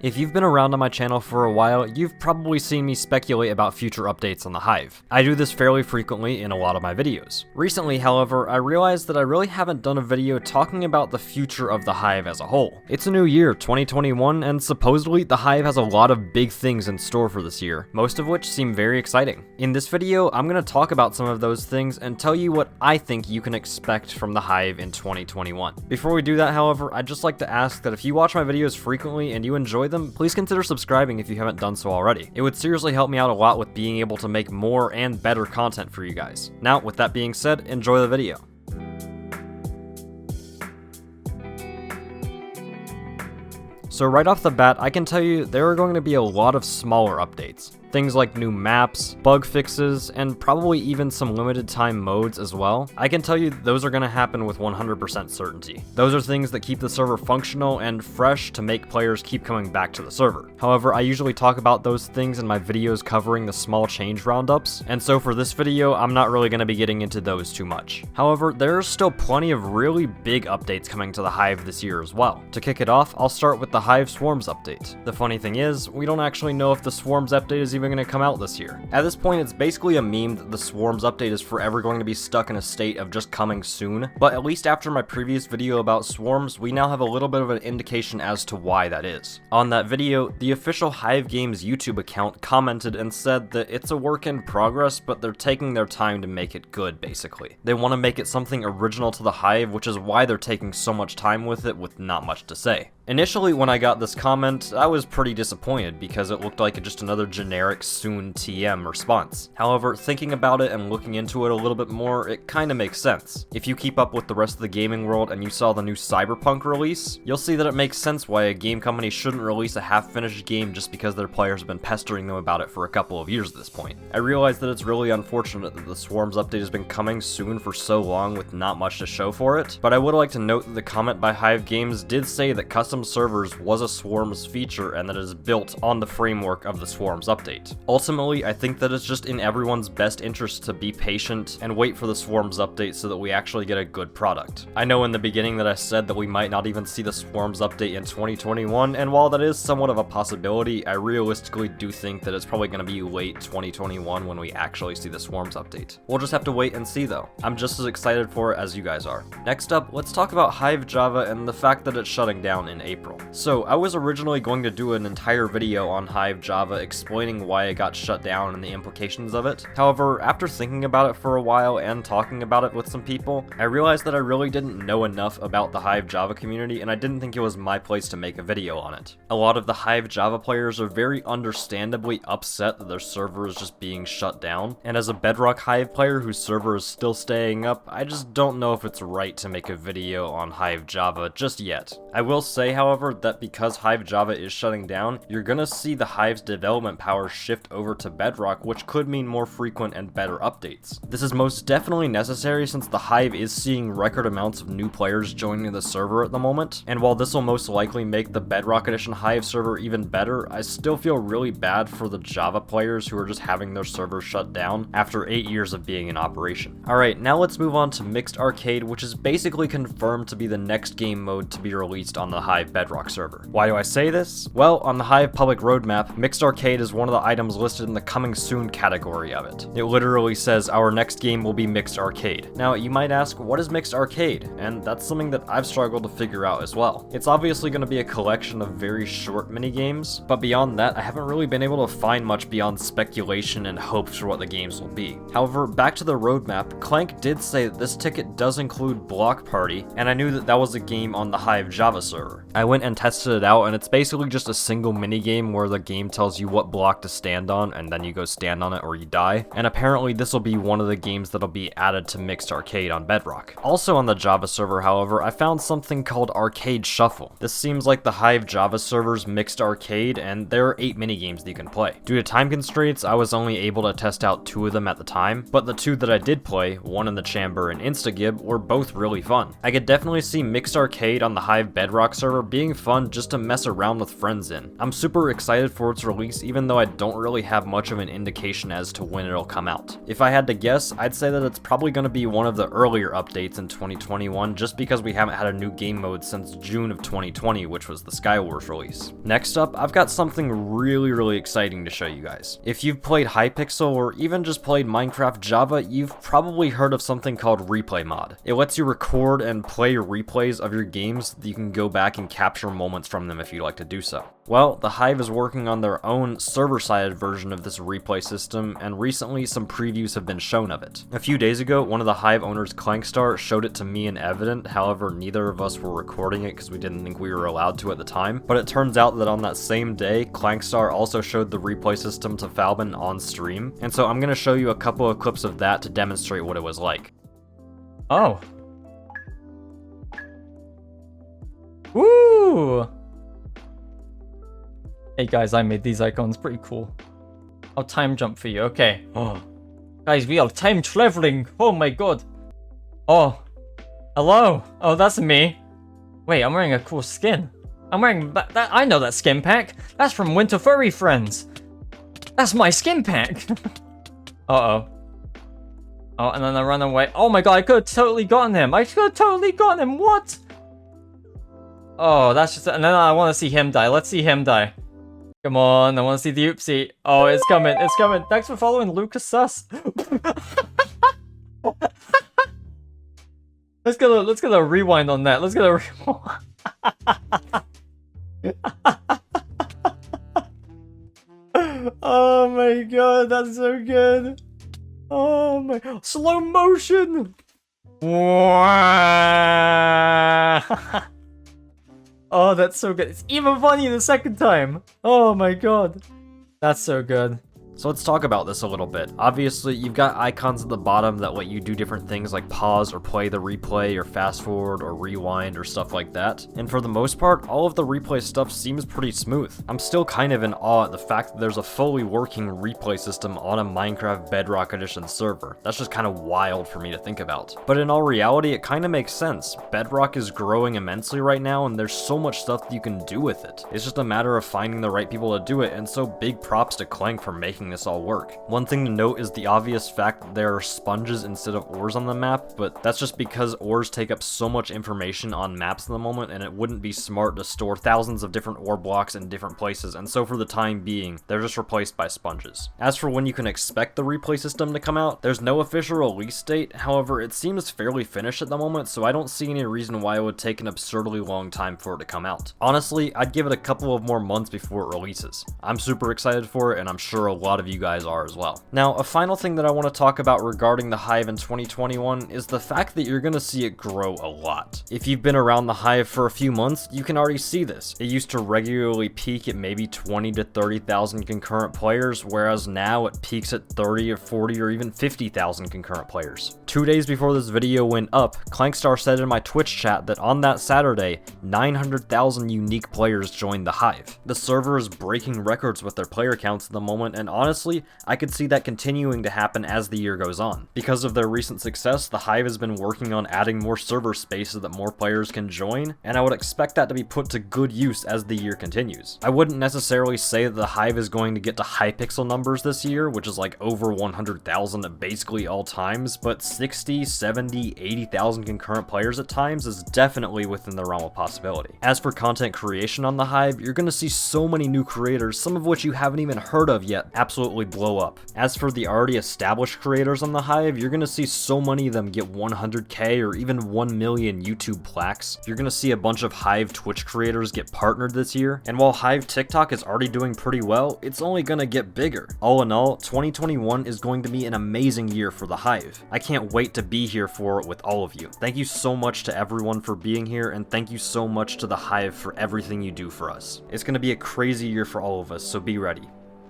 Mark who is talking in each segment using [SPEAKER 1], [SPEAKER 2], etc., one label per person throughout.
[SPEAKER 1] If you've been around on my channel for a while, you've probably seen me speculate about future updates on the Hive. I do this fairly frequently in a lot of my videos. Recently, however, I realized that I really haven't done a video talking about the future of the Hive as a whole. It's a new year, 2021, and supposedly the Hive has a lot of big things in store for this year, most of which seem very exciting. In this video, I'm going to talk about some of those things and tell you what I think you can expect from the Hive in 2021. Before we do that, however, I'd just like to ask that if you watch my videos frequently and you enjoy them, please consider subscribing if you haven't done so already. It would seriously help me out a lot with being able to make more and better content for you guys. Now, with that being said, enjoy the video. So right off the bat, I can tell you there are going to be a lot of smaller updates. Things like new maps, bug fixes, and probably even some limited time modes as well. I can tell you those are going to happen with 100% certainty. Those are things that keep the server functional and fresh to make players keep coming back to the server. However, I usually talk about those things in my videos covering the small change roundups, and so for this video, I'm not really going to be getting into those too much. However, there are still plenty of really big updates coming to the Hive this year as well. To kick it off, I'll start with the Hive Swarms update. The funny thing is, we don't actually know if the Swarms update is even going to come out this year. At this point, it's basically a meme that the Swarms update is forever going to be stuck in a state of just coming soon, but at least after my previous video about Swarms, we now have a little bit of an indication as to why that is. On that video, the official Hive Games YouTube account commented and said that it's a work in progress, but they're taking their time to make it good, basically. They want to make it something original to the Hive, which is why they're taking so much time with it with not much to say. Initially, when I got this comment, I was pretty disappointed because it looked like just another generic soon TM response. However, thinking about it and looking into it a little bit more, it kinda makes sense. If you keep up with the rest of the gaming world and you saw the new Cyberpunk release, you'll see that it makes sense why a game company shouldn't release a half-finished game just because their players have been pestering them about it for a couple of years at this point. I realize that it's really unfortunate that the Swarms update has been coming soon for so long with not much to show for it, but I would like to note that the comment by Hive Games did say that custom servers was a Swarms feature and that it is built on the framework of the Swarms update. Ultimately, I think that it's just in everyone's best interest to be patient and wait for the Swarms update so that we actually get a good product. I know in the beginning that I said that we might not even see the Swarms update in 2021, and while that is somewhat of a possibility, I realistically do think that it's probably going to be late 2021 when we actually see the Swarms update. We'll just have to wait and see though. I'm just as excited for it as you guys are. Next up, let's talk about Hive Java and the fact that it's shutting down in April. So I was originally going to do an entire video on Hive Java explaining why it got shut down and the implications of it. However, after thinking about it for a while and talking about it with some people, I realized that I really didn't know enough about the Hive Java community and I didn't think it was my place to make a video on it. A lot of the Hive Java players are very understandably upset that their server is just being shut down, and as a Bedrock Hive player whose server is still staying up, I just don't know if it's right to make a video on Hive Java just yet. I will say, however, that because Hive Java is shutting down, you're gonna see the Hive's development power shift over to Bedrock, which could mean more frequent and better updates. This is most definitely necessary since the Hive is seeing record amounts of new players joining the server at the moment, and while this will most likely make the Bedrock Edition Hive server even better, I still feel really bad for the Java players who are just having their servers shut down after 8 years of being in operation. Alright, now let's move on to Mixed Arcade, which is basically confirmed to be the next game mode to be released on the Hive Bedrock server. Why do I say this? Well, on the Hive public roadmap, Mixed Arcade is one of the items listed in the coming soon category of it. It literally says our next game will be Mixed Arcade. Now, you might ask, what is Mixed Arcade? And that's something that I've struggled to figure out as well. It's obviously going to be a collection of very short minigames, but beyond that, I haven't really been able to find much beyond speculation and hopes for what the games will be. However, back to the roadmap, Clank did say that this ticket does include Block Party, and I knew that that was a game on the Hive Java server. I went and tested it out, and it's basically just a single minigame where the game tells you what block to stand on, and then you go stand on it or you die, and apparently this will be one of the games that'll be added to Mixed Arcade on Bedrock. Also on the Java server, however, I found something called Arcade Shuffle. This seems like the Hive Java server's Mixed Arcade, and there are 8 minigames that you can play. Due to time constraints, I was only able to test out 2 of them at the time, but the 2 that I did play, one in the Chamber and Instagib, were both really fun. I could definitely see Mixed Arcade on the Hive Bedrock server for being fun just to mess around with friends in. I'm super excited for its release, even though I don't really have much of an indication as to when it'll come out. If I had to guess, I'd say that it's probably going to be one of the earlier updates in 2021, just because we haven't had a new game mode since June of 2020, which was the Skywars release. Next up, I've got something really exciting to show you guys. If you've played Hypixel or even just played Minecraft Java, you've probably heard of something called Replay Mod. It lets you record and play replays of your games that you can go back and capture moments from them if you'd like to do so. Well, the Hive is working on their own server-sided version of this replay system, and recently some previews have been shown of it. A few days ago, one of the Hive owners, Clankstar, showed it to me and Evident. However, neither of us were recording it because we didn't think we were allowed to at the time. But it turns out that on that same day, Clankstar also showed the replay system to Falbin on stream, and so I'm going to show you a couple of clips of that to demonstrate what it was like.
[SPEAKER 2] Oh. Woo! Hey guys, I made these icons, pretty cool. I'll time jump for you, okay. Oh. Guys, we are time traveling, oh my god. Oh. Hello. Oh, that's me. Wait, I'm wearing a cool skin. I'm wearing that, I know that skin pack. That's from Winter Furry Friends. That's my skin pack. Uh-oh. Oh, and then I run away. Oh my god, I could have totally gotten him. I could have totally gotten him, what? Oh, that's just, and then I want to see him die. Let's see him die. Come on, I want to see the oopsie. Oh, it's coming, it's coming. Thanks for following Lucas Sus. Let's get a rewind on that. Let's get a rewind. Oh my god, that's so good. Oh my, slow motion. Oh, that's so good. It's even funny the second time. Oh my god. That's so good.
[SPEAKER 1] So let's talk about this a little bit. Obviously, you've got icons at the bottom that let you do different things like pause or play the replay or fast forward or rewind or stuff like that. And for the most part, all of the replay stuff seems pretty smooth. I'm still kind of in awe at the fact that there's a fully working replay system on a Minecraft Bedrock Edition server. That's just kind of wild for me to think about. But in all reality, it kind of makes sense. Bedrock is growing immensely right now, and there's so much stuff that you can do with it. It's just a matter of finding the right people to do it, and so big props to Clank for making this all work. One thing to note is the obvious fact that there are sponges instead of ores on the map, but that's just because ores take up so much information on maps at the moment, and it wouldn't be smart to store thousands of different ore blocks in different places, and so for the time being, they're just replaced by sponges. As for when you can expect the replay system to come out, there's no official release date. However, it seems fairly finished at the moment, so I don't see any reason why it would take an absurdly long time for it to come out. Honestly, I'd give it a couple of more months before it releases. I'm super excited for it, and I'm sure a lot of you guys are as well. Now, a final thing that I want to talk about regarding the Hive in 2021 is the fact that you're going to see it grow a lot. If you've been around the Hive for a few months, you can already see this. It used to regularly peak at maybe 20 to 30,000 concurrent players, whereas now it peaks at 30 or 40 or even 50,000 concurrent players. 2 days before this video went up, Clankstar said in my Twitch chat that on that Saturday, 900,000 unique players joined the Hive. The server is breaking records with their player counts at the moment, and honestly, I could see that continuing to happen as the year goes on. Because of their recent success, the Hive has been working on adding more server space so that more players can join, and I would expect that to be put to good use as the year continues. I wouldn't necessarily say that the Hive is going to get to Hypixel numbers this year, which is like over 100,000 at basically all times, but 60, 70, 80,000 concurrent players at times is definitely within the realm of possibility. As for content creation on the Hive, you're going to see so many new creators, some of which you haven't even heard of yet, absolutely blow up. As for the already established creators on the Hive, you're going to see so many of them get 100k or even 1 million YouTube plaques. You're going to see a bunch of Hive Twitch creators get partnered this year, and while Hive TikTok is already doing pretty well, it's only going to get bigger. All in all, 2021 is going to be an amazing year for the Hive. I can't wait to be here for it with all of you. Thank you so much to everyone for being here, and thank you so much to the Hive for everything you do for us. It's going to be a crazy year for all of us, so be ready.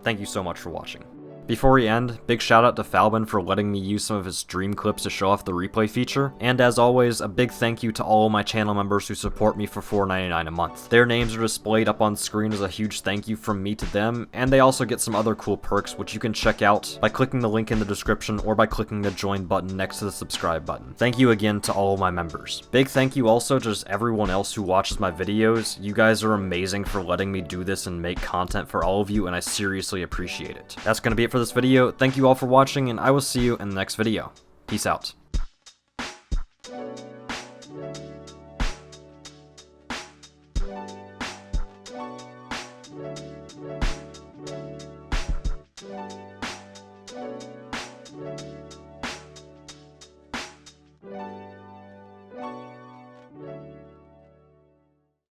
[SPEAKER 1] Thank you so much for watching. Before we end, big shout out to Falbin for letting me use some of his stream clips to show off the replay feature, and as always, a big thank you to all of my channel members who support me for $4.99 a month. Their names are displayed up on screen as a huge thank you from me to them, and they also get some other cool perks which you can check out by clicking the link in the description or by clicking the join button next to the subscribe button. Thank you again to all of my members. Big thank you also to just everyone else who watches my videos. You guys are amazing for letting me do this and make content for all of you, and I seriously appreciate it. That's gonna be it for this video. Thank you all for watching, and I will see you in the next video. Peace out.